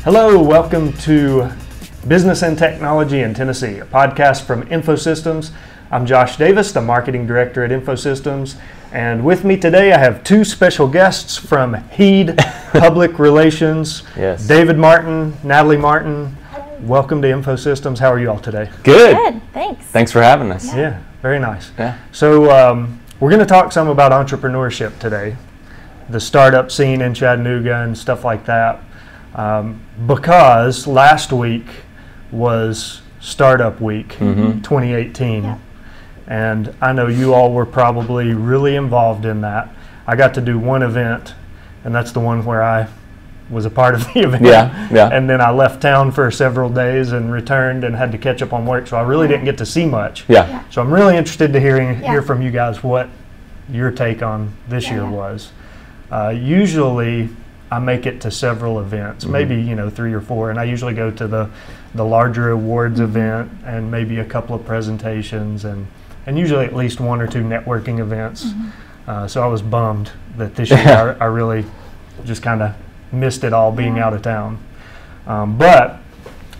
Hello, welcome to Business and Technology in Tennessee, a podcast from InfoSystems. I'm Josh Davis, the Marketing Director at InfoSystems, and with me today I have two special guests from HEED Public Relations, Yes. David Martin, Natalie Martin. Welcome to InfoSystems. How are you all today? Good. Good, thanks. Thanks for having us. Yeah, very nice. Yeah. So we're going to talk some about entrepreneurship today, the startup scene in Chattanooga and stuff like that, because last week was Startup Week 2018. Yeah. And I know you all were probably really involved in that. I got to do one event, and that's the one where I was a part of the event. Yeah. And then I left town for several days and returned and had to catch up on work, so I really didn't get to see much. Yeah. So I'm really interested to hear from you guys what your take on this year was. Usually I make it to several events, maybe 3 or 4, and I usually go to the larger awards event and maybe a couple of presentations and usually at least 1 or 2 networking events. So I was bummed that this year I really just kind of missed it all being out of town. But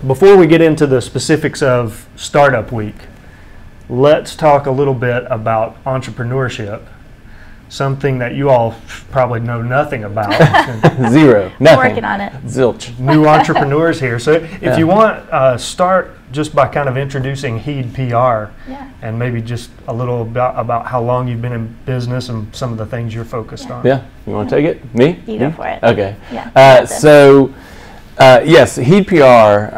before we get into the specifics of Startup Week, let's talk a little bit about entrepreneurship, something that you all probably know nothing about. Zero. Nothing. Working on it. Zilch. New entrepreneurs here. So if you want, start just by kind of introducing HEED PR and maybe just a little about how long you've been in business and some of the things you're focused on. Yeah. You want to take it? Me? You go for it. Okay. Yeah. Yes, HEED PR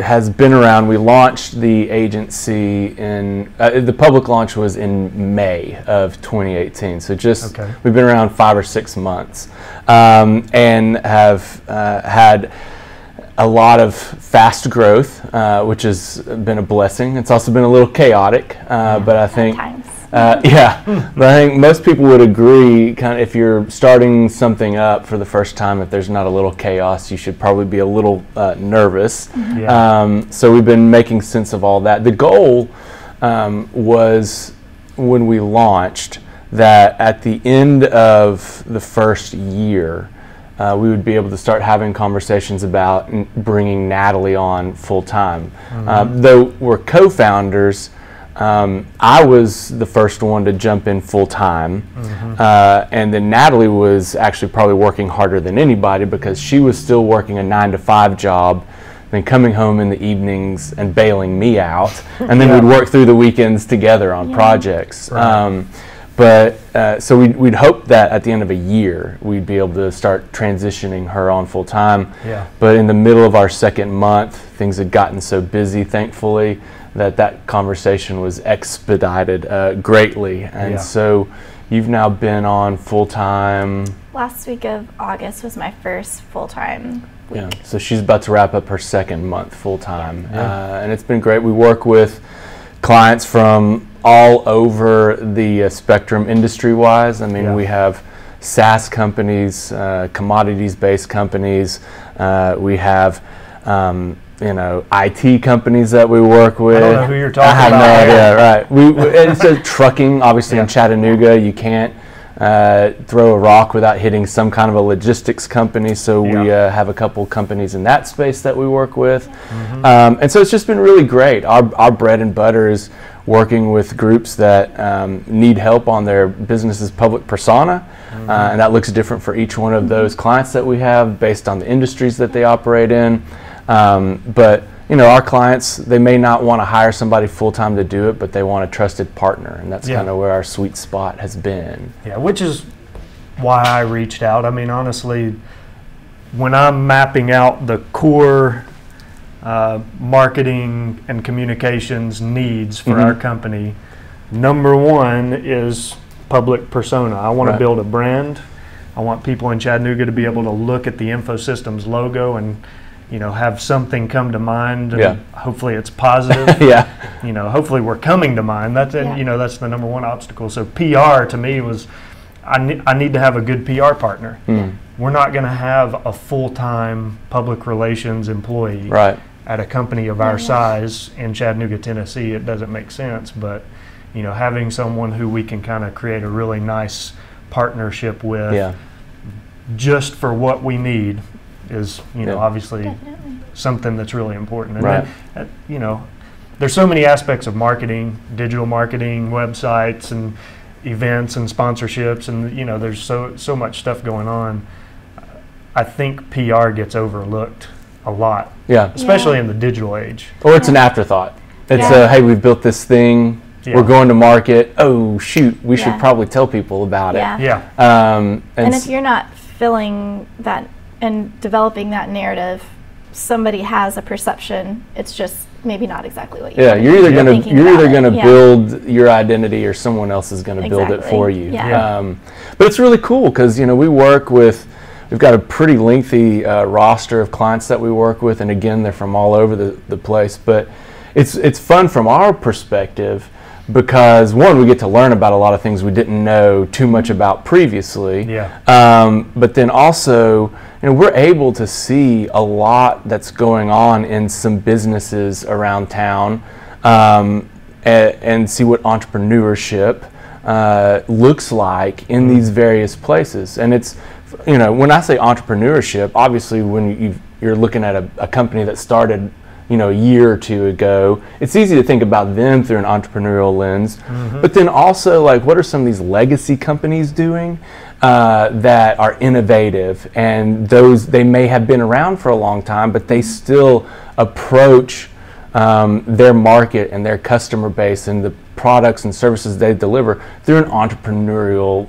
has been around. We launched the agency in, the public launch was in May of 2018. So we've been around 5 or 6 months and have had a lot of fast growth, which has been a blessing. It's also been a little chaotic, but I think, but I think most people would agree, kind of, if you're starting something up for the first time, if there's not a little chaos, you should probably be a little nervous. So we've been making sense of all that. The goal was, when we launched, that at the end of the first year, we would be able to start having conversations about bringing Natalie on full time. Though we're co-founders, I was the first one to jump in full time, and then Natalie was actually probably working harder than anybody because she was still working a 9-to-5 job, then coming home in the evenings and bailing me out, and then we'd work through the weekends together on projects. So we'd hope that at the end of a year we'd be able to start transitioning her on full time. But in the middle of our second month, things had gotten so busy, thankfully, that conversation was expedited greatly. And so you've now been on full time. Last week of August was my first full time week. Yeah. So she's about to wrap up her second month full time, and it's been great. We work with clients from all over the spectrum industry-wise. I mean, we have SaaS companies, commodities-based companies. We have, IT companies that we work with. I don't know who you're talking about. I have no idea, right. It's a trucking, obviously in Chattanooga, you can't throw a rock without hitting some kind of a logistics company, so we have a couple companies in that space that we work with. And so it's just been really great. Our bread and butter is working with groups that need help on their business's public persona, and that looks different for each one of those clients that we have based on the industries that they operate in. But our clients, they may not want to hire somebody full-time to do it, but they want a trusted partner, and that's kind of where our sweet spot has been. Yeah, which is why I reached out. I mean, honestly, when I'm mapping out the core marketing and communications needs for our company, number one is public persona. I want to build a brand. I want people in Chattanooga to be able to look at the InfoSystems logo and have something come to mind, and hopefully it's positive. Hopefully we're coming to mind. That's that's the number one obstacle. So PR to me was, I need to have a good PR partner. We're not going to have a full-time public relations employee at a company of our size in Chattanooga, Tennessee. It doesn't make sense, but having someone who we can kind of create a really nice partnership with just for what we need is, obviously Definitely. something that's really important. And Right. then, there's so many aspects of marketing, digital marketing, websites, and events and sponsorships, and there's so much stuff going on. I think PR gets overlooked a lot, especially in the digital age. Or it's an afterthought. It's hey, we've built this thing. Yeah. We're going to market. Oh shoot, we should probably tell people about it. Yeah. And if you're not filling that and developing that narrative, somebody has a perception. It's just maybe not exactly what you. Yeah, you're either gonna Yeah. build your identity, or someone else is gonna build it for you. Yeah. But it's really cool because we've got a pretty lengthy roster of clients that we work with, and again, they're from all over the place. But it's fun from our perspective because one, we get to learn about a lot of things we didn't know too much about previously. Yeah. But then also, we're able to see a lot that's going on in some businesses around town, and see what entrepreneurship looks like in these various places. And it's, when I say entrepreneurship, obviously when you're looking at a company that started a year or two ago, it's easy to think about them through an entrepreneurial lens. But then also, like, what are some of these legacy companies doing that are innovative, and they may have been around for a long time, but they still approach their market and their customer base and the products and services they deliver through an entrepreneurial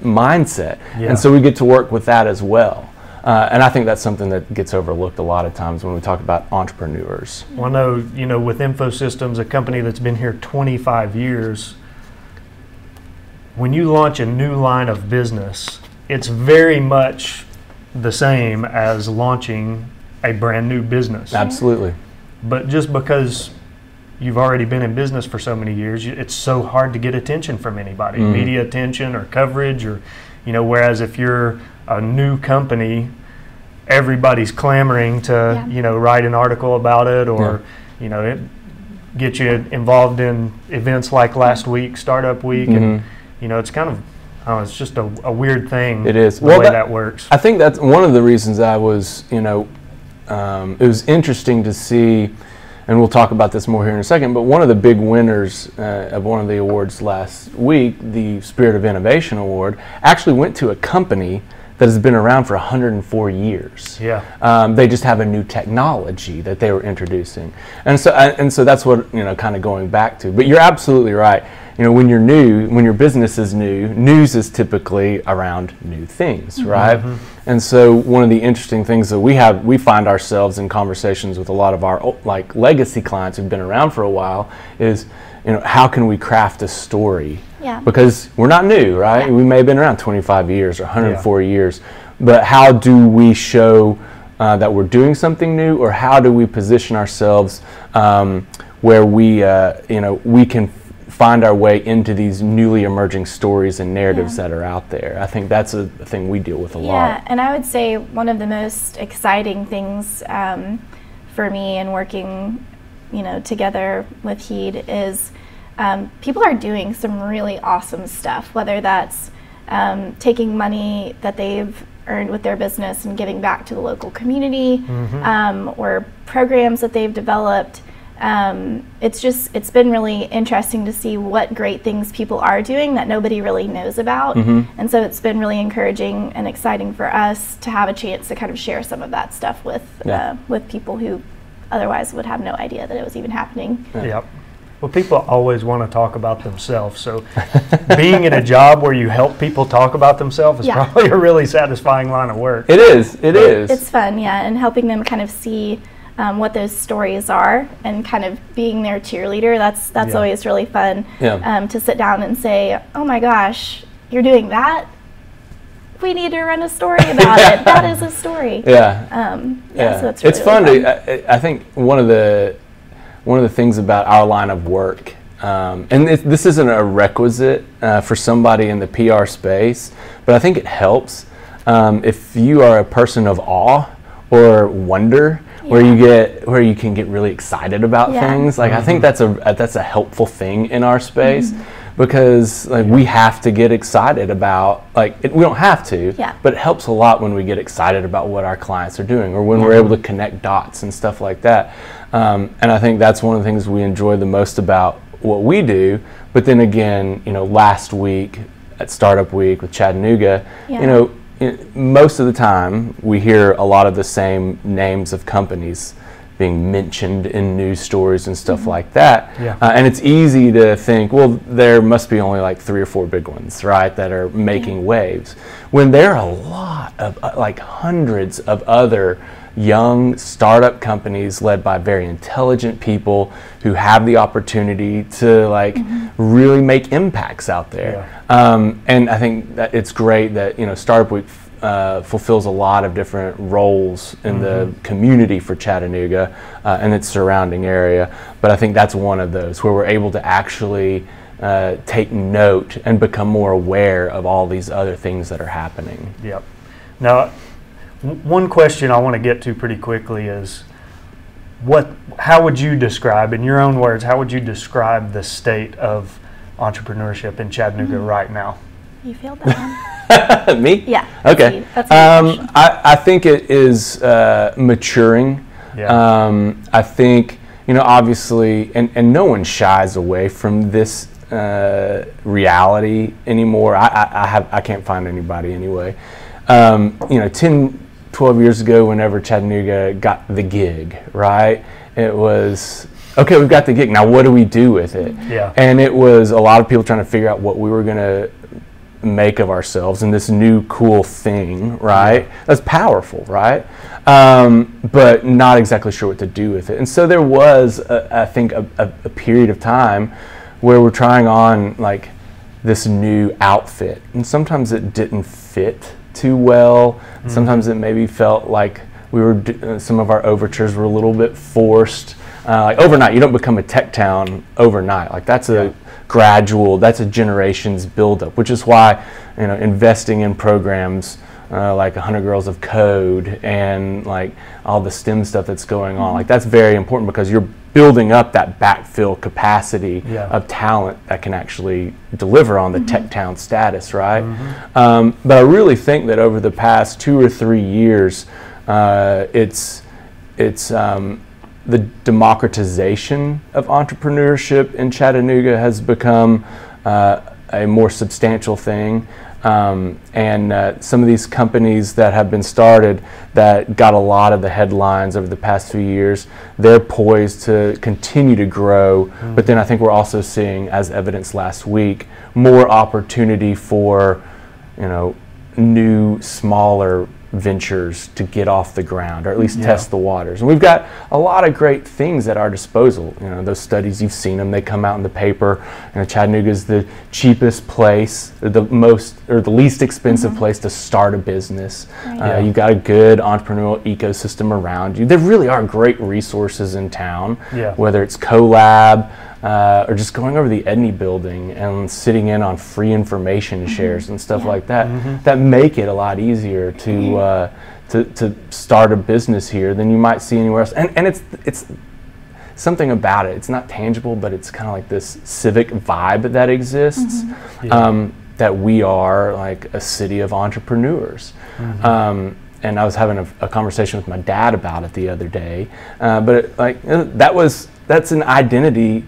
mindset. And so we get to work with that as well. And I think that's something that gets overlooked a lot of times when we talk about entrepreneurs. Well, I know, with InfoSystems, a company that's been here 25 years, when you launch a new line of business, it's very much the same as launching a brand new business. Absolutely. But just because you've already been in business for so many years, it's so hard to get attention from anybody, media attention or coverage, or, whereas if you're a new company, everybody's clamoring to, write an article about it, or, get you involved in events like last week, Startup Week, and, it's kind of, it's just a weird thing. It is. The way that works. I think that's one of the reasons I was, it was interesting to see, and we'll talk about this more here in a second, but one of the big winners of one of the awards last week, the Spirit of Innovation Award, actually went to a company that has been around for 104 years. Yeah. They just have a new technology that they were introducing. And so that's what, kind of going back to. But you're absolutely right. When you're new, when your business is new, news is typically around new things, right? And so one of the interesting things that we find ourselves in conversations with a lot of our legacy clients who've been around for a while is, how can we craft a story? Yeah. Because we're not new, right? Yeah. We may have been around 25 years or 104 years, but how do we show that we're doing something new, or how do we position ourselves where we can find our way into these newly emerging stories and narratives that are out there? I think that's a thing we deal with a lot. Yeah, and I would say one of the most exciting things for me in working, together with HEED is people are doing some really awesome stuff, whether that's taking money that they've earned with their business and giving back to the local community, or programs that they've developed. It's been really interesting to see what great things people are doing that nobody really knows about. And so it's been really encouraging and exciting for us to have a chance to kind of share some of that stuff with people who otherwise would have no idea that it was even happening. Yep. Well, people always want to talk about themselves, so being in a job where you help people talk about themselves is probably a really satisfying line of work. It is. It's fun, and helping them kind of see what those stories are, and kind of being their cheerleader. That's always really fun. To sit down and say, "Oh my gosh, you're doing that? We need to run a story about it. That is a story." So that's really fun. I think one of the things about our line of work, and this isn't a requisite for somebody in the PR space, but I think it helps if you are a person of awe or wonder, where you can get really excited about things. Like I think that's a helpful thing in our space. because like we have to get excited about we don't have to, but it helps a lot when we get excited about what our clients are doing, or when we're able to connect dots and stuff like that. And I think that's one of the things we enjoy the most about what we do. But then again, last week at Startup Week with Chattanooga, most of the time we hear a lot of the same names of companies being mentioned in news stories and stuff like that. And it's easy to think, well, there must be only like 3 or 4 big ones, right, that are making waves, when there are a lot of hundreds of other young startup companies led by very intelligent people who have the opportunity to really make impacts out there. And I think that it's great that Startup Week fulfills a lot of different roles in the community for Chattanooga and its surrounding area. But I think that's one of those where we're able to actually take note and become more aware of all these other things that are happening. Now, one question I want to get to pretty quickly is, how would you describe, in your own words, how would you describe the state of entrepreneurship in Chattanooga right now? You feel that one? Me? Yeah. Okay. That's a good question. I think it is maturing. I think, obviously, and no one shies away from this reality anymore. I can't find anybody anyway. 10, 12 years ago, whenever Chattanooga got the gig, right? It was, okay, we've got the gig. Now what do we do with it? And it was a lot of people trying to figure out what we were going to make of ourselves and this new cool thing, right? That's powerful, right? But not exactly sure what to do with it. And so there was, I think, a period of time where we're trying on this new outfit, and sometimes it didn't fit too well. Sometimes it maybe felt like we were some of our overtures were a little bit forced. Overnight, you don't become a tech town overnight. That's a gradual, that's a generation's buildup, which is why investing in programs like 100 Girls of Code and all the STEM stuff that's going on, that's very important, because you're building up that backfill capacity of talent that can actually deliver on the tech town status, right? But I really think that over the past 2 or 3 years, it's the democratization of entrepreneurship in Chattanooga has become a more substantial thing. And some of these companies that have been started that got a lot of the headlines over the past few years, they're poised to continue to grow. But then I think we're also seeing, as evidenced last week, more opportunity for new, smaller ventures to get off the ground, or at least test the waters. And we've got a lot of great things at our disposal. Those studies, you've seen them, they come out in the paper. Chattanooga is the cheapest place, or the least expensive place to start a business. You've got a good entrepreneurial ecosystem around you. There really are great resources in town, whether it's CoLab, or just going over the Edney building and sitting in on free information shares and stuff like that, that make it a lot easier to start a business here than you might see anywhere else. And it's something about it. It's not tangible, but it's kind of like this civic vibe that exists, that we are a city of entrepreneurs. And I was having a conversation with my dad about it the other day, but that's an identity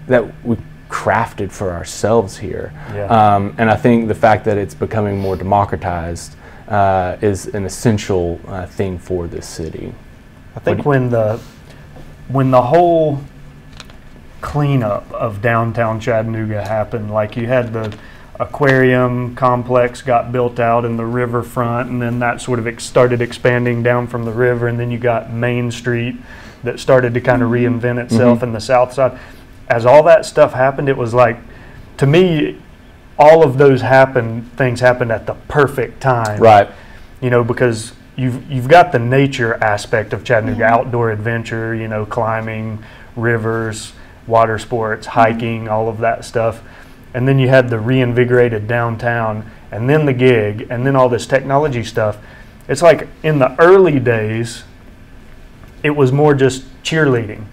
that we crafted for ourselves here. And I think the fact that it's becoming more democratized is an essential thing for this city. I think when the whole cleanup of downtown Chattanooga happened, you had the aquarium complex got built out in the riverfront, and then that sort of started expanding down from the river, and then you got Main Street that started to kind of reinvent itself in the south side. As all that stuff happened, it was to me, all of those things happened at the perfect time. Right. Because you've got the nature aspect of Chattanooga, outdoor adventure, climbing, rivers, water sports, hiking, all of that stuff. And then you had the reinvigorated downtown, and then the gig, and then all this technology stuff. It's in the early days, it was more just cheerleading.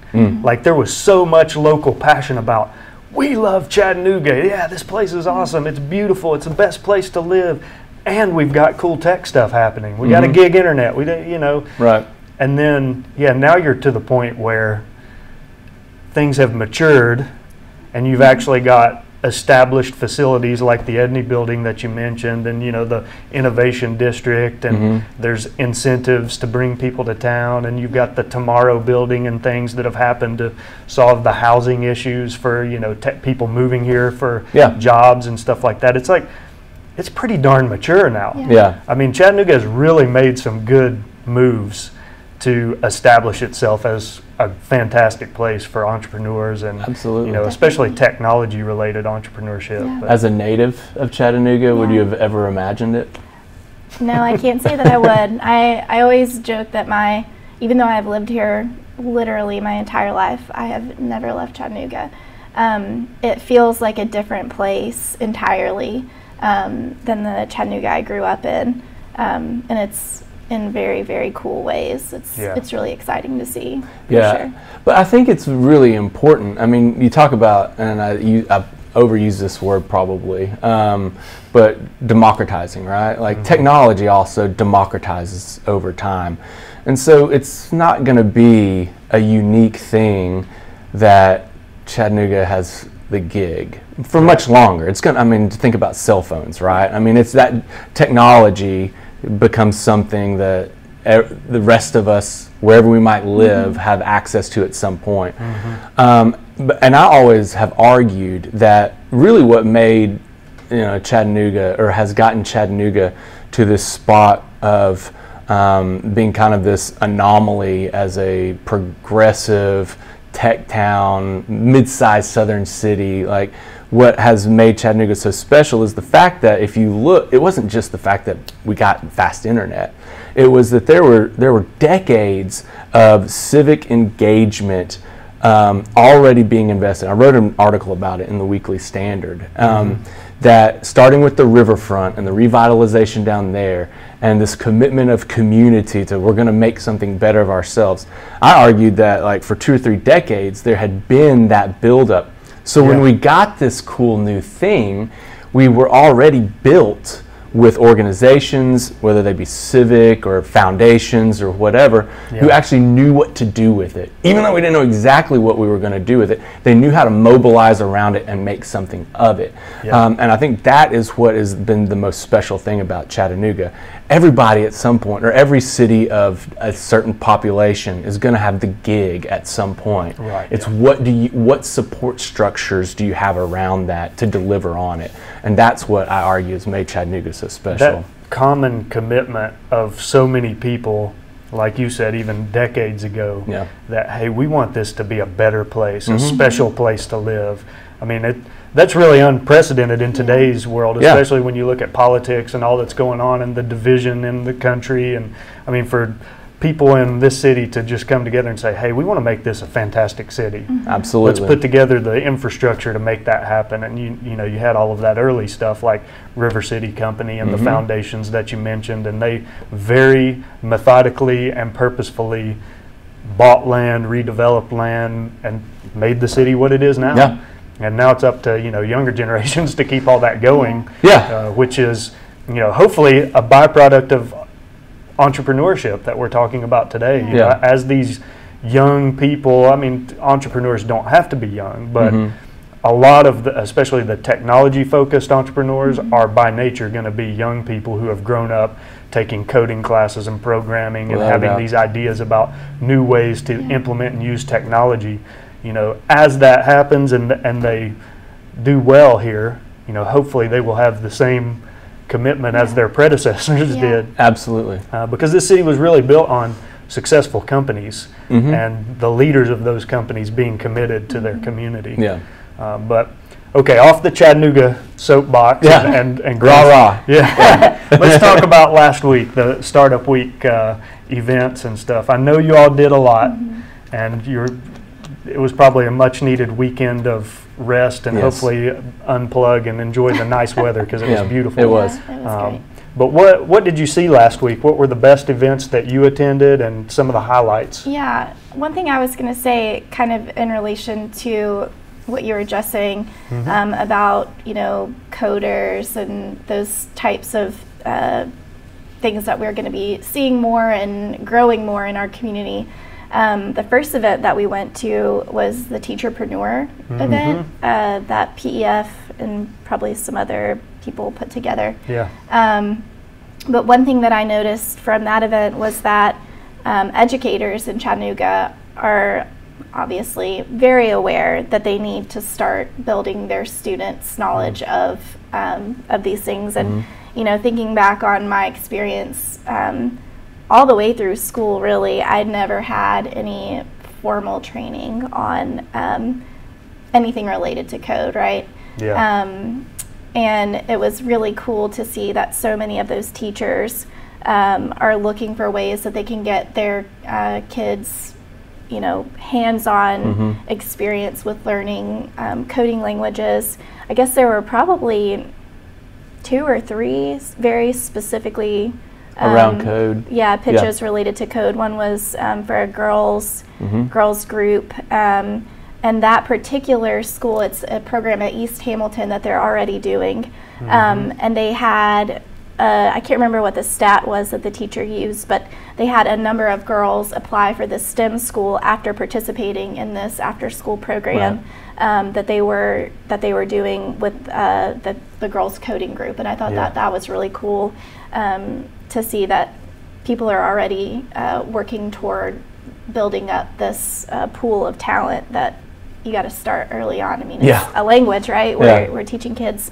There was so much local passion about, we love Chattanooga. Yeah, this place is awesome. It's beautiful. It's the best place to live. And we've got cool tech stuff happening. We got a gig internet. We, Right. And then, now you're to the point where things have matured and you've actually got established facilities like the Edney building that you mentioned, and the innovation district, and there's incentives to bring people to town, and you've got the Tomorrow building and things that have happened to solve the housing issues for people moving here for jobs and stuff like that. It's like, it's pretty darn mature now. I mean, Chattanooga has really made some good moves to establish itself as a fantastic place for entrepreneurs and especially technology related entrepreneurship. As a native of Chattanooga, would you have ever imagined it? No, I can't say that I would. I always joke that even though I've lived here literally my entire life, I have never left Chattanooga. It feels like a different place entirely than the Chattanooga I grew up in, and it's in very, very cool ways. It's really exciting to see. Sure. But I think it's really important. I mean, you talk about, and I overuse this word probably, but democratizing, right? Like technology also democratizes over time. And so it's not going to be a unique thing that Chattanooga has the gig for much longer. It's going to, think about cell phones, right? I mean, it's that technology becomes something that the rest of us, wherever we might live, have access to at some point. And I always have argued that really what made Chattanooga, or has gotten Chattanooga to this spot of being kind of this anomaly as a progressive tech town, mid-sized southern city, like what has made Chattanooga so special is the fact that if you look, it wasn't just the fact that we got fast internet. It was that there were decades of civic engagement already being invested. I wrote an article about it in the Weekly Standard, that starting with the riverfront and the revitalization down there and this commitment of community to we're going to make something better of ourselves. I argued that like for 2 or 3 decades there had been that buildup. So when we got this cool new thing, we were already built with organizations, whether they be civic or foundations or whatever, who actually knew what to do with it. Even though we didn't know exactly what we were going to do with it, they knew how to mobilize around it and make something of it. And I think that is what has been the most special thing about Chattanooga. Everybody at some point, or every city of a certain population is going to have the gig at some point. It's what support structures do you have around that to deliver on it? And that's what I argue has made Chattanooga so special. That common commitment of so many people, like you said, even decades ago, that, hey, we want this to be a better place, a special place to live. I mean, that's really unprecedented in today's world, especially when you look at politics and all that's going on and the division in the country. And I mean, for people in this city to just come together and say, hey, we want to make this a fantastic city. Absolutely. Let's put together the infrastructure to make that happen. And you had all of that early stuff like River City Company and the foundations that you mentioned, and they very methodically and purposefully bought land, redeveloped land, and made the city what it is now. And now it's up to younger generations to keep all that going, which is hopefully a byproduct of entrepreneurship that we're talking about today. As these young people, I mean, entrepreneurs don't have to be young, but a lot of especially the technology-focused entrepreneurs are by nature going to be young people who have grown up taking coding classes and programming and having these ideas about new ways to implement and use technology. As that happens and they do well here, hopefully they will have the same commitment as their predecessors did. Absolutely. Because this city was really built on successful companies and the leaders of those companies being committed to their community. But okay, off the Chattanooga soapbox and rah-rah. Let's talk about last week, the Startup Week events and stuff. I know you all did a lot, and it was probably a much needed weekend of rest and hopefully unplug and enjoy the nice weather because it was beautiful. It was. It was great. But what did you see last week? What were the best events that you attended and some of the highlights? Yeah, one thing I was going to say kind of in relation to what you were just saying about, you know, coders and those types of things that we're going to be seeing more and growing more in our community. The first event that we went to was the Teacherpreneur event that PEF and probably some other people put together. Yeah. But one thing that I noticed from that event was that educators in Chattanooga are obviously very aware that they need to start building their students' knowledge of these things. And you know, thinking back on my experience all the way through school, really, I'd never had any formal training on anything related to code, right? Yeah. And it was really cool to see that so many of those teachers are looking for ways that they can get their kids, you know, hands-on experience with learning coding languages. I guess there were probably 2 or 3 very specifically around code. Yeah, pitches related to code. One was for a girls group. And that particular school, it's a program at East Hamilton that they're already doing. And they had, I can't remember what the stat was that the teacher used, but they had a number of girls apply for the STEM school after participating in this after-school program that they were doing with the girls coding group. And I thought that was really cool to see that people are already working toward building up this pool of talent that you got to start early on. I mean, it's a language, right? We're teaching kids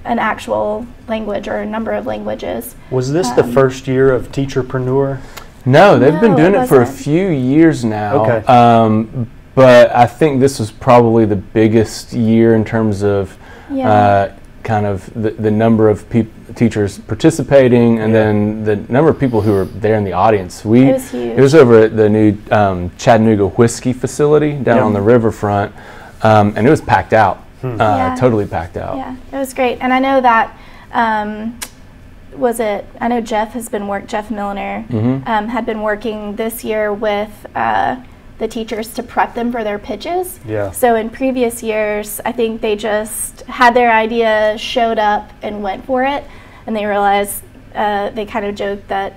an actual language or a number of languages. Was this the first year of Teacherpreneur? No, they've been doing it for a few years now. Okay. But I think this was probably the biggest year in terms of kind of the number of teachers participating, and then the number of people who were there in the audience. It was huge. It was over at the new Chattanooga whiskey facility down on the riverfront, and it was packed out, totally packed out. Yeah, it was great. And I know that, I know Jeff Milliner had been working this year with the teachers to prep them for their pitches. Yeah. So in previous years, I think they just had their idea, showed up, and went for it. And they realized, they kind of joked that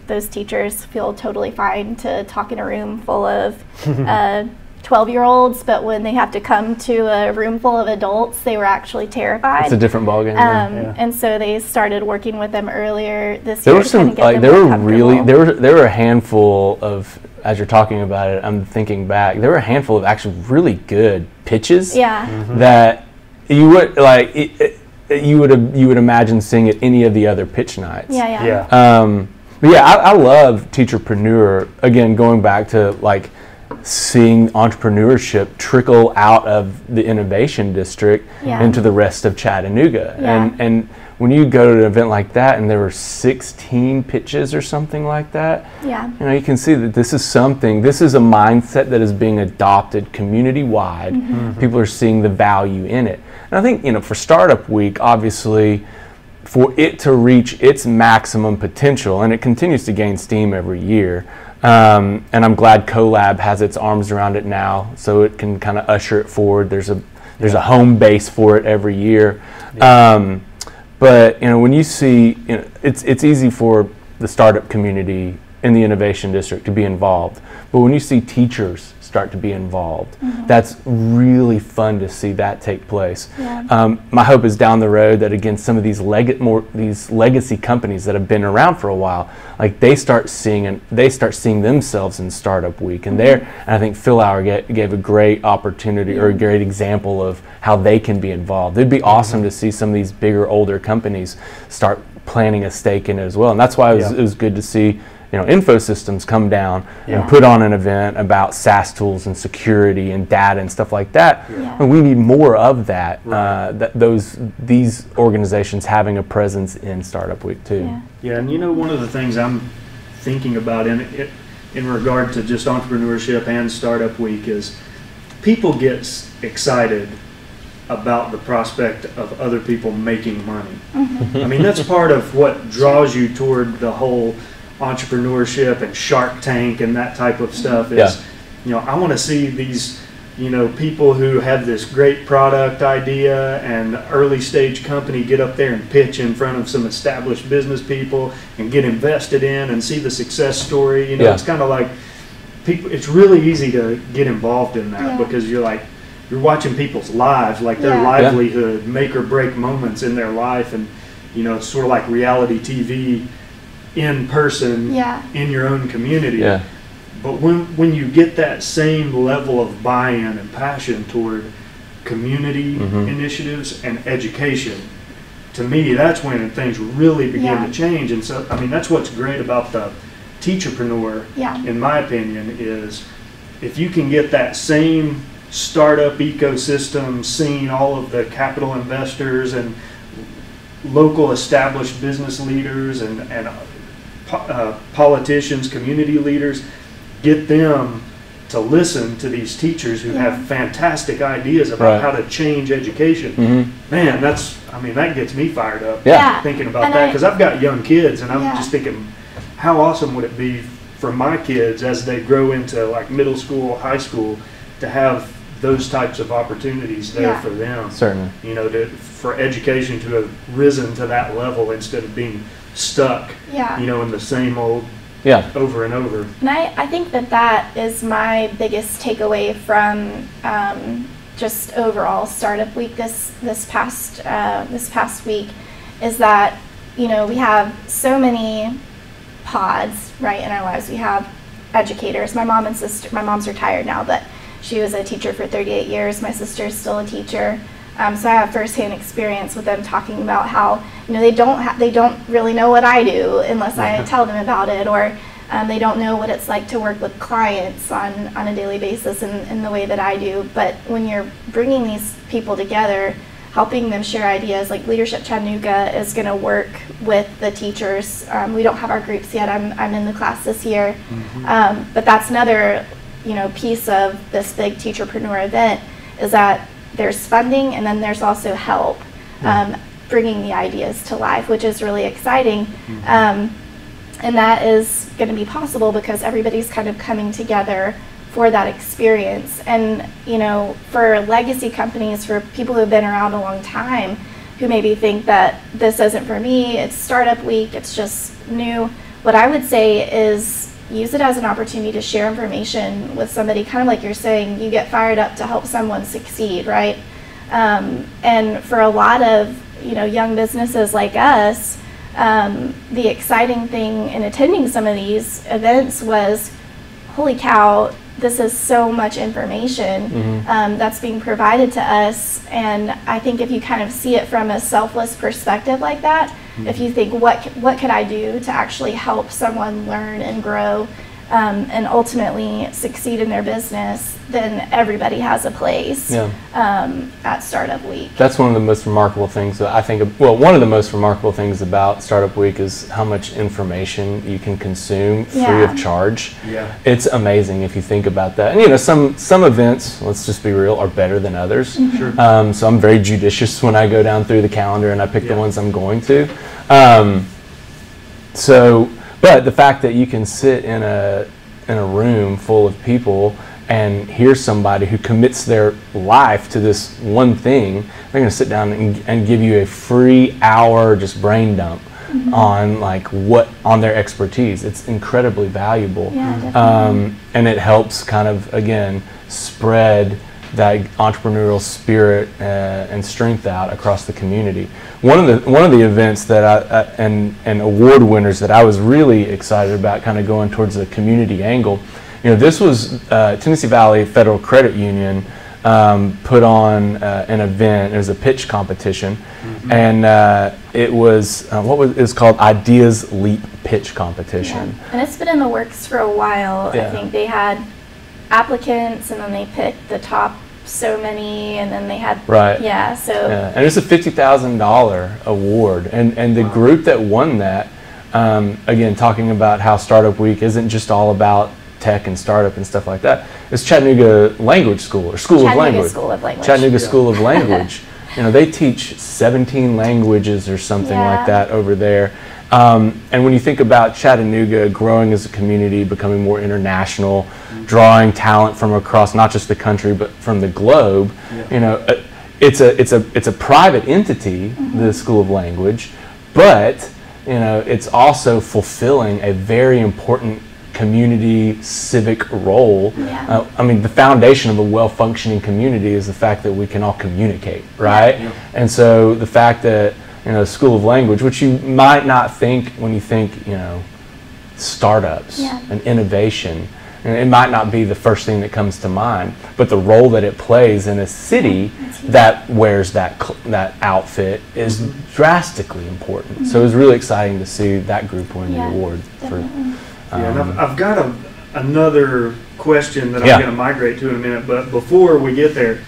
those teachers feel totally fine to talk in a room full of 12-year-olds, but when they have to come to a room full of adults, they were actually terrified. It's a different ballgame. And so they started working with them earlier this year. There were some, there were a handful of, as you're talking about it, I'm thinking back, there were a handful of actually really good pitches that you would like. You would imagine seeing at any of the other pitch nights. But yeah, I love Teacherpreneur. Again, going back to like seeing entrepreneurship trickle out of the innovation district into the rest of Chattanooga. And when you go to an event like that and there were 16 pitches or something like that, you know, you can see that this is a mindset that is being adopted community-wide. People are seeing the value in it. And I think, you know, for Startup Week, obviously, for it to reach its maximum potential, and it continues to gain steam every year, and I'm glad CoLab has its arms around it now, so it can kind of usher it forward. There's a home base for it every year. But you know, when you see, you know, it's easy for the startup community in the innovation district to be involved, but when you see teachers start to be involved, that's really fun to see that take place. My hope is down the road that, again, some of these legacy companies that have been around for a while, like they start seeing themselves in Startup Week, and I think Phil Auer gave a great opportunity or a great example of how they can be involved. It'd be awesome to see some of these bigger, older companies start planting a stake in it as well, and that's why it was good to see, you know, InfoSystems come down and put on an event about SaaS tools and security and data and stuff like that. And we need more of that. These organizations having a presence in Startup Week too. And you know, one of the things I'm thinking about in regard to just entrepreneurship and Startup Week is people get excited about the prospect of other people making money. I mean, that's part of what draws you toward the whole entrepreneurship and Shark Tank and that type of stuff is, you know, I want to see these you know, people who have this great product idea and early stage company get up there and pitch in front of some established business people and get invested in and see the success story. You know, it's kind of like people, it's really easy to get involved in that because you're watching people's lives, like their livelihood, make or break moments in their life. And, you know, it's sort of like reality TV in person in your own community. But when you get that same level of buy-in and passion toward community initiatives and education, to me, that's when things really begin to change. And so, I mean, that's what's great about the Teacherpreneur, in my opinion, is if you can get that same startup ecosystem, seeing all of the capital investors and local established business leaders and politicians, community leaders, get them to listen to these teachers who have fantastic ideas about how to change education. Man, that gets me fired up thinking about that, because I've got young kids, and I'm just thinking, how awesome would it be for my kids as they grow into like middle school, high school, to have those types of opportunities there for them. Certainly. You know, for education to have risen to that level instead of being stuck, you know, in the same old over and over. And I think that is my biggest takeaway from just overall Startup Week this past week, is that, you know, we have so many pods right in our lives. We have educators. My mom's retired now, but she was a teacher for 38 years. My sister is still a teacher. So I have firsthand experience with them talking about how, you know, they don't really know what I do unless I tell them about it, or they don't know what it's like to work with clients on a daily basis in the way that I do. But when you're bringing these people together, helping them share ideas, like Leadership Chattanooga is going to work with the teachers. We don't have our groups yet. I'm in the class this year, but that's another, you know, piece of this big Teacherpreneur event, is that there's funding, and then there's also help bringing the ideas to life, which is really exciting. And that is going to be possible because everybody's kind of coming together for that experience. And, you know, for legacy companies, for people who have been around a long time, who maybe think that this isn't for me, it's Startup Week, it's just new, what I would say is use it as an opportunity to share information with somebody, kind of like you're saying, you get fired up to help someone succeed, right? And for a lot of, you know, young businesses like us, the exciting thing in attending some of these events was, holy cow, this is so much information that's being provided to us. And I think if you kind of see it from a selfless perspective like that, if you think, what could I do to actually help someone learn and grow and ultimately succeed in their business, then everybody has a place at Startup Week. That's one of the most remarkable things that I think, well, one of the most remarkable things about Startup Week is how much information you can consume free of charge. It's amazing if you think about that. And, you know, some events, let's just be real, are better than others. So I'm very judicious when I go down through the calendar and I pick the ones I'm going to. But the fact that you can sit in a room full of people and hear somebody who commits their life to this one thing, they're going to sit down and give you a free hour just brain dump on on their expertise. It's incredibly valuable, and it helps kind of, again, spread that entrepreneurial spirit and strength out across the community. One of the events that and award winners that I was really excited about, kind of going towards the community angle, you know, this was Tennessee Valley Federal Credit Union put on an event. It was a pitch competition, and it was it's called Ideas Leap Pitch Competition. And it's been in the works for a while. I think they had applicants, and then they picked the top so many, and then they had and it's a $50,000 award, and the group that won that, again, talking about how Startup Week isn't just all about tech and startup and stuff like that, is Chattanooga Language School, or Chattanooga School of Language. Chattanooga School of Language. You know, they teach 17 languages or something like that over there. And when you think about Chattanooga growing as a community, becoming more international, drawing talent from across not just the country but from the globe. You know, it's a private entity, the School of Language, but you know, it's also fulfilling a very important community civic role. I mean, the foundation of a well-functioning community is the fact that we can all communicate, right? And so the fact that, you know, School of Language, which you might not think when you think, you know, startups and innovation, and it might not be the first thing that comes to mind, but the role that it plays in a city that wears that outfit is drastically important. So it was really exciting to see that group win the award. And I've got another question that I'm going to migrate to in a minute, but before we get there,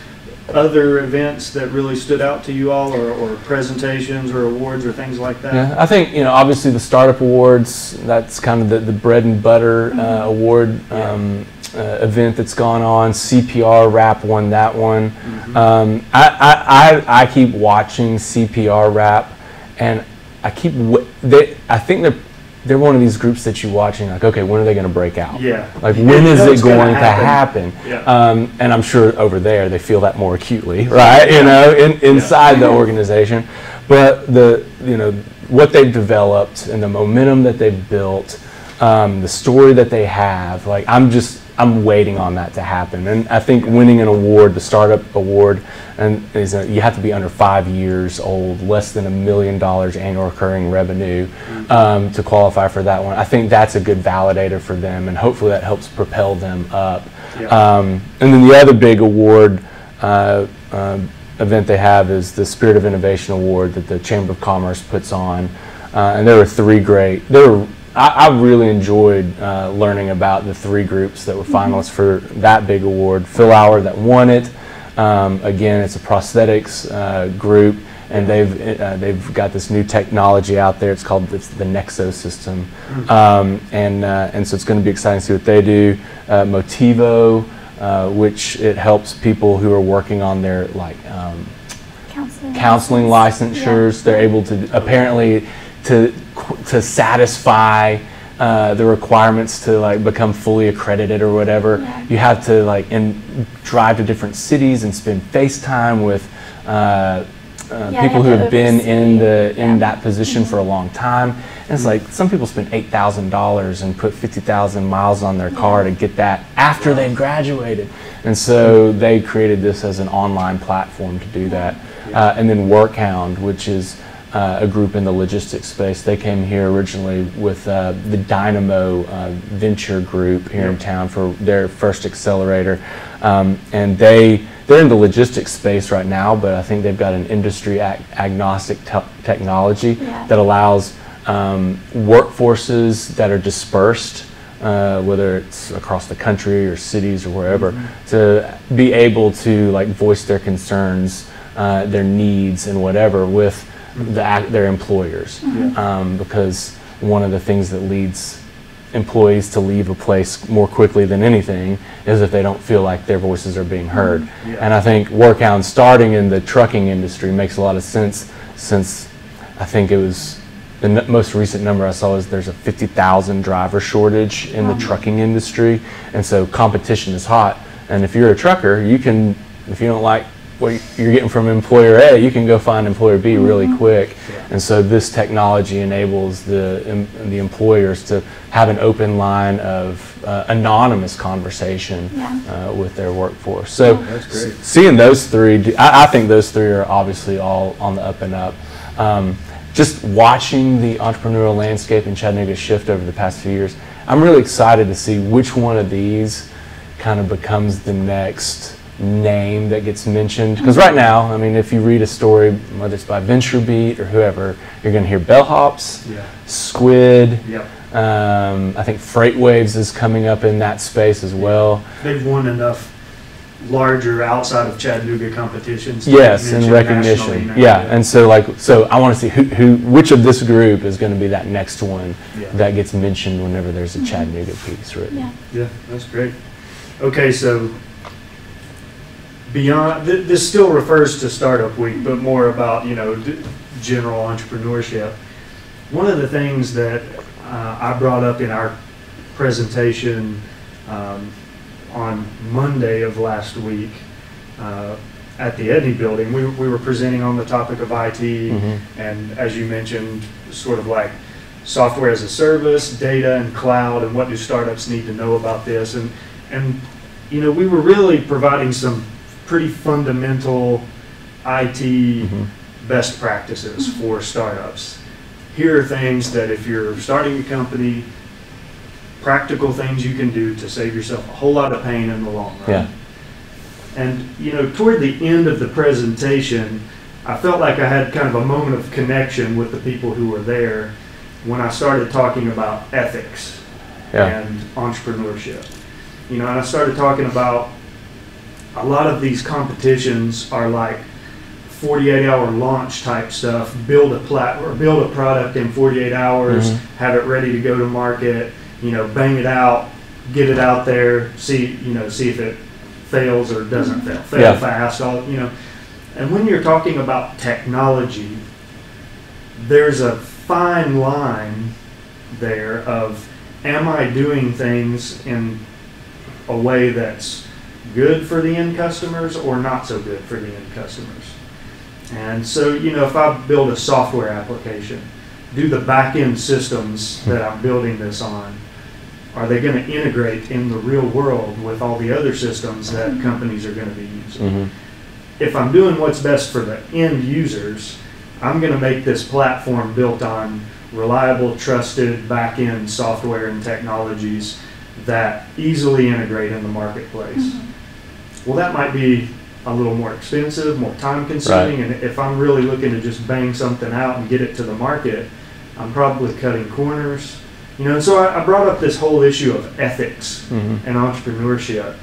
other events that really stood out to you all, or presentations or awards or things like that? Yeah, I think, you know, obviously the Startup Awards, that's kind of the bread and butter award event that's gone on. CPR Rap won that one. I keep watching CPR Rap, and I think they're one of these groups that you watch and you're like, okay, when are they going to break out? Like, when is it going to happen? And I'm sure over there they feel that more acutely, right? You know, inside the organization. But you know, what they've developed and the momentum that they've built, the story that they have, like, I'm waiting on that to happen. And I think winning an award, the Startup Award, and you have to be under 5 years old, less than $1 million annual recurring revenue to qualify for that one. I think that's a good validator for them, and hopefully that helps propel them up. And then the other big award event they have is the Spirit of Innovation Award that the Chamber of Commerce puts on. And there were three great. I really enjoyed learning about the three groups that were finalists for that big award. Phil Auer that won it. Again, it's a prosthetics group, and they've got this new technology out there. It's called the Nexo system, and so it's going to be exciting to see what they do. Motivo, which it helps people who are working on their counseling licensures. They're able to apparently to satisfy the requirements to like become fully accredited or whatever. You have to drive to different cities and spend FaceTime with people who have been in that position for a long time. And it's like some people spend $8,000 and put 50,000 miles on their car to get that after they've graduated. And so they created this as an online platform to do that. And then Workhound, which is a group in the logistics space. They came here originally with the Dynamo venture group here in town for their first accelerator. And they're in the logistics space right now, but I think they've got an industry agnostic technology that allows workforces that are dispersed, whether it's across the country or cities or wherever, to be able to voice their concerns, their needs and whatever with their employers, because one of the things that leads employees to leave a place more quickly than anything is if they don't feel like their voices are being heard. And I think Workhound starting in the trucking industry makes a lot of sense, since I think it was the most recent number I saw is there's a 50,000 driver shortage in the trucking industry, and so competition is hot. And if you're a trucker, you can, if you don't like what you're getting from employer A, you can go find employer B really quick. And so this technology enables the employers to have an open line of anonymous conversation with their workforce. So seeing those three, I think those three are obviously all on the up and up. Just watching the entrepreneurial landscape in Chattanooga shift over the past few years, I'm really excited to see which one of these kind of becomes the next name that gets mentioned. Because right now, I mean, if you read a story, whether it's by VentureBeat or whoever, you're going to hear bellhops, Squid. I think FreightWaves is coming up in that space as well. They've won enough larger outside of Chattanooga competitions. Yes, in recognition. And so I want to see which of this group is going to be that next one that gets mentioned whenever there's a Chattanooga piece written. Yeah, that's great. Okay, so beyond this still refers to Startup Week, but more about general entrepreneurship. One of the things that I brought up in our presentation on Monday of last week at the Edney building. We were presenting on the topic of IT, and as you mentioned, sort of like software as a service, data and cloud, and what do startups need to know about this. And you know, we were really providing some pretty fundamental IT best practices for startups. Here are things that if you're starting a company, practical things you can do to save yourself a whole lot of pain in the long run. Yeah. And you know, toward the end of the presentation, I felt like I had kind of a moment of connection with the people who were there when I started talking about ethics and entrepreneurship. You know, and I started talking about a lot of these competitions are like 48-hour launch type stuff. Build a product in 48 hours, have it ready to go to market. You know, bang it out, get it out there, see if it fails or doesn't fail fast. You know, and when you're talking about technology, there's a fine line there of, am I doing things in a way that's good for the end customers or not so good for the end customers? And so, you know, if I build a software application, do the back-end systems that I'm building this on, are they going to integrate in the real world with all the other systems that companies are going to be using? If I'm doing what's best for the end users, I'm going to make this platform built on reliable, trusted back-end software and technologies that easily integrate in the marketplace. Well, that might be a little more expensive, more time-consuming, and if I'm really looking to just bang something out and get it to the market, I'm probably cutting corners. You know, and so I brought up this whole issue of ethics and entrepreneurship,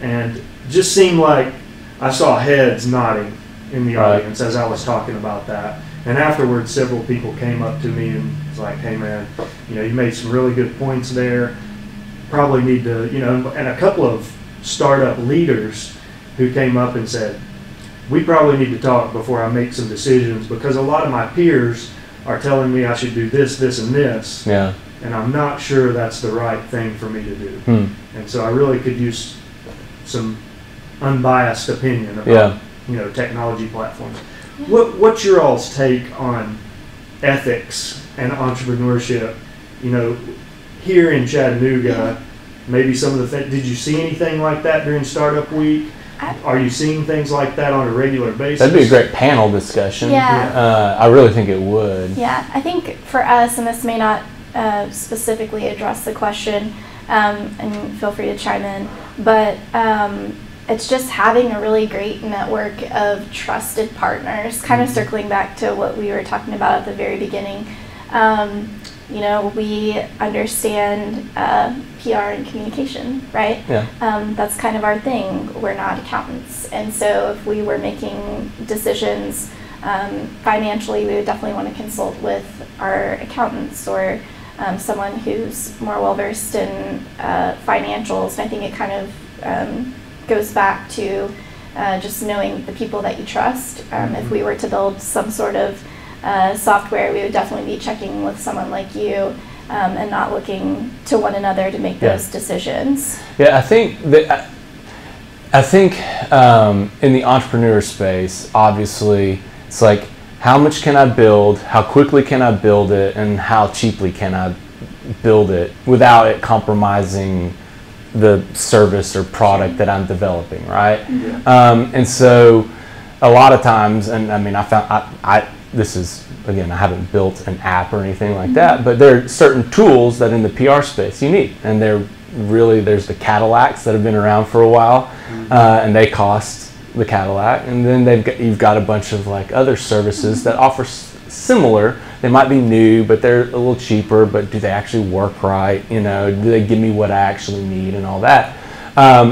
and just seemed like I saw heads nodding in the audience as I was talking about that. And afterwards, several people came up to me and was like, "Hey, man, you know, you made some really good points there. Probably need to, you know," and a couple of startup leaders who came up and said, "We probably need to talk before I make some decisions, because a lot of my peers are telling me I should do this, this, and this. Yeah. And I'm not sure that's the right thing for me to do." And so I really could use some unbiased opinion about you know, technology platforms. What's your all's take on ethics and entrepreneurship? You know, here in Chattanooga, maybe some of the things. Did you see anything like that during Startup Week? Are you seeing things like that on a regular basis? That'd be a great panel discussion. I really think it would. Yeah, I think for us, and this may not specifically address the question, and feel free to chime in, but it's just having a really great network of trusted partners, kind of circling back to what we were talking about at the very beginning. You know, we understand PR and communication, right? Yeah. That's kind of our thing. We're not accountants. And so if we were making decisions financially, we would definitely want to consult with our accountants or someone who's more well-versed in financials. And I think it kind of goes back to just knowing the people that you trust. If we were to build some sort of software, we would definitely be checking with someone like you and not looking to one another to make those decisions. Yeah, I think in the entrepreneur space, obviously, it's like, how much can I build, how quickly can I build it, and how cheaply can I build it without it compromising the service or product that I'm developing, right? And so a lot of times, and I mean, this is, again, I haven't built an app or anything like that, but there are certain tools that in the PR space you need, and there's the Cadillacs that have been around for a while, and they cost the Cadillac, and then you've got a bunch of like other services that offer similar. They might be new, but they're a little cheaper, but do they actually work right? You know, do they give me what I actually need and all that?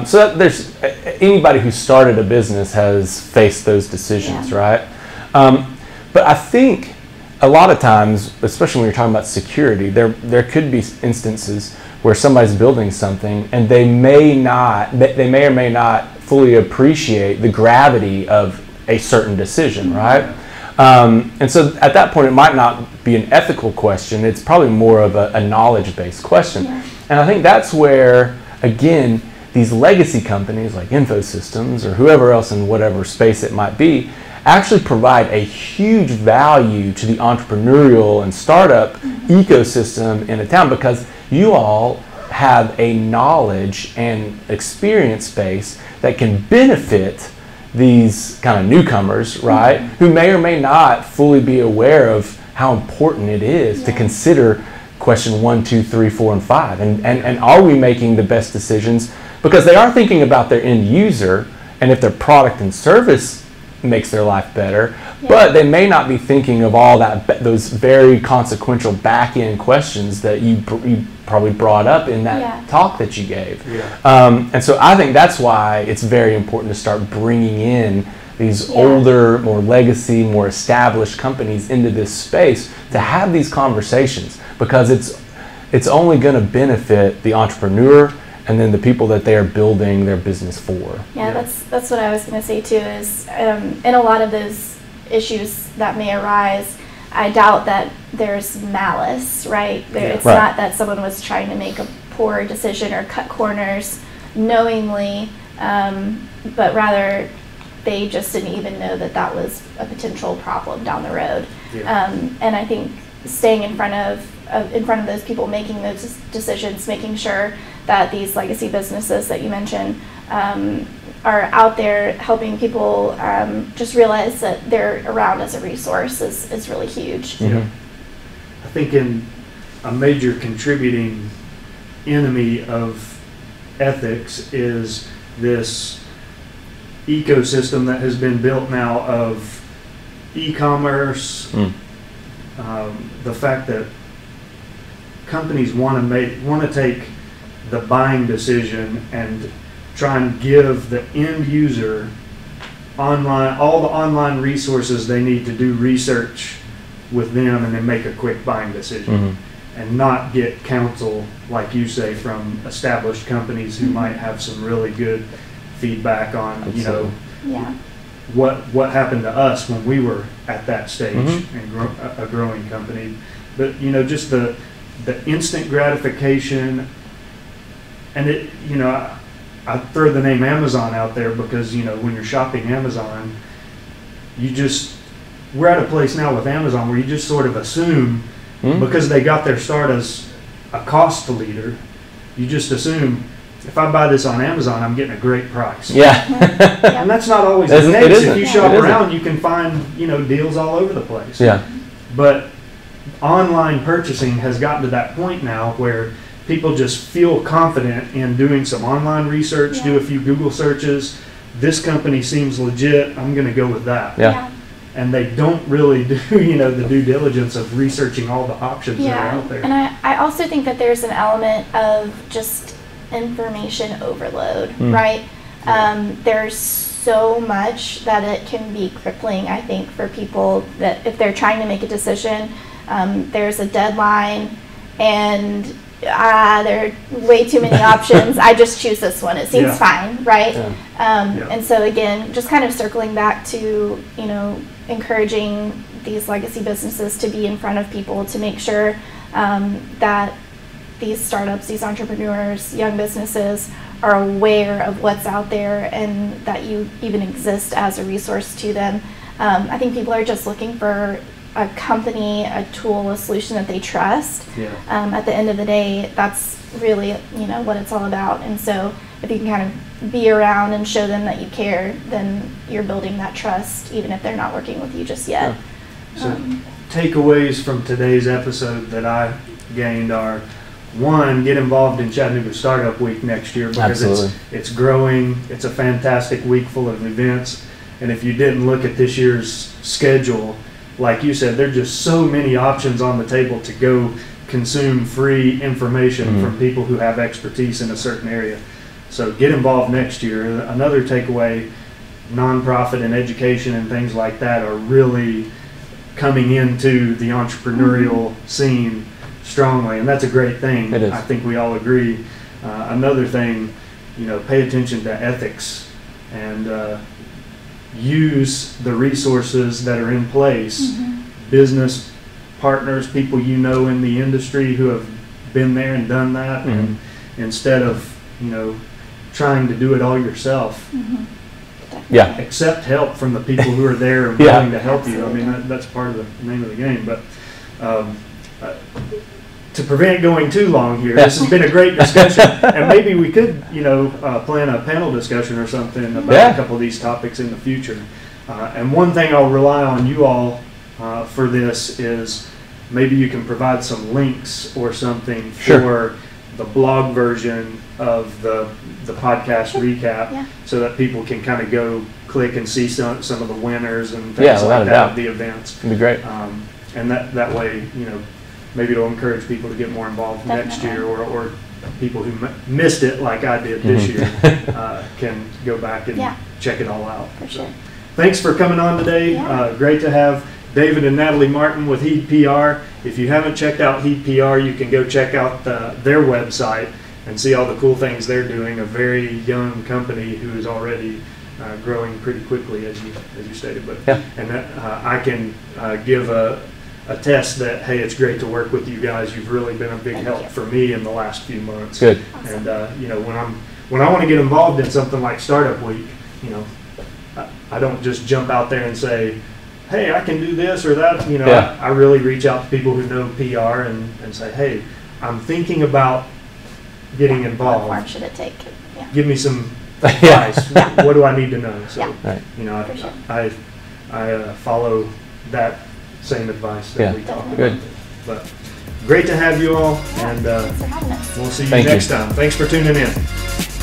So there's anybody who started a business has faced those decisions, right? But I think a lot of times, especially when you're talking about security, there could be instances where somebody's building something and they may or may not fully appreciate the gravity of a certain decision, right? And so at that point, it might not be an ethical question. It's probably more of a knowledge-based question. And I think that's where, again, these legacy companies like InfoSystems or whoever else in whatever space it might be actually provide a huge value to the entrepreneurial and startup ecosystem in a town, because you all have a knowledge and experience base that can benefit these kind of newcomers, right, who may or may not fully be aware of how important it is to consider question 1, 2, 3, 4, and 5, and are we making the best decisions, because they are thinking about their end user and if their product and service makes their life better, but they may not be thinking of all those very consequential back end questions that you probably brought up in that talk that you gave. And so I think that's why it's very important to start bringing in these older, more legacy, more established companies into this space to have these conversations, because it's only going to benefit the entrepreneur and then the people that they are building their business for. Yeah, that's what I was going to say too, is in a lot of those issues that may arise, I doubt that there's malice, right? It's not that someone was trying to make a poor decision or cut corners knowingly, but rather they just didn't even know that that was a potential problem down the road. And I think staying in front of those people making those decisions, making sure that these legacy businesses that you mentioned are out there helping people just realize that they're around as a resource is really huge. I think a major contributing enemy of ethics is this ecosystem that has been built now of e-commerce, the fact that companies want to take the buying decision and try and give the end user all the online resources they need to do research with them and then make a quick buying decision, and not get counsel, like you say, from established companies who might have some really good feedback on what happened to us when we were at that stage and a growing company. But just the instant gratification, and I throw the name Amazon out there because when you're shopping Amazon, we're at a place now with Amazon where you just sort of assume, because they got their start as a cost leader, you just assume, if I buy this on Amazon, I'm getting a great price. And that's not always the case. If you shop around, you can find deals all over the place. But online purchasing has gotten to that point now where people just feel confident in doing some online research, do a few Google searches. This company seems legit, I'm going to go with that. And they don't really do the due diligence of researching all the options that are out there. And I also think that there's an element of just information overload, right? There's so much that it can be crippling, I think, for people that if they're trying to make a decision, there's a deadline and there are way too many options. I just choose this one. It seems fine, right? And so again, just kind of circling back to, encouraging these legacy businesses to be in front of people to make sure that these startups, these entrepreneurs, young businesses are aware of what's out there and that you even exist as a resource to them. I think people are just looking for a company, a tool, a solution that they trust. At the end of the day, that's really what it's all about. And so if you can kind of be around and show them that you care, then you're building that trust even if they're not working with you just yet. So takeaways from today's episode that I gained are, one, get involved in Chattanooga Startup Week next year because it's growing. It's a fantastic week full of events. And if you didn't look at this year's schedule, like you said, there are just so many options on the table to go consume free information from people who have expertise in a certain area. So get involved next year. Another takeaway, nonprofit and education and things like that are really coming into the entrepreneurial scene strongly, and that's a great thing. It is. I think we all agree. Another thing, pay attention to ethics and use the resources that are in place. Business partners, people in the industry who have been there and done that, and instead of trying to do it all yourself. Yeah. Accept help from the people who are there and Yeah. willing to help you. I mean, that's part of the name of the game. But to prevent going too long here, this has been a great discussion, and maybe we could, plan a panel discussion or something about a couple of these topics in the future. And one thing I'll rely on you all for this is maybe you can provide some links or something for the blog version of the podcast recap, so that people can kind of go click and see some of the winners and things like that of the events. It'd be great. And that way, maybe it'll encourage people to get more involved next year, or people who missed it like I did this year can go back and check it all out. For sure. Thanks for coming on today. Great to have David and Natalie Martin with Heed PR. If you haven't checked out Heed PR, you can go check out their website and see all the cool things they're doing. A very young company who is already growing pretty quickly, as you stated. But and that, I can give a test that, hey, it's great to work with you guys. You've really been a big help for me in the last few months. Good. And when I want to get involved in something like Startup Week, I don't just jump out there and say, hey, I can do this or that. I really reach out to people who know PR and say, hey, I'm thinking about getting involved. What form should it take? Give me some advice. What do I need to know? So, I follow that same advice that we talked about. Good. But great to have you all, and Thanks for having us. we'll see you next time. Thanks for tuning in.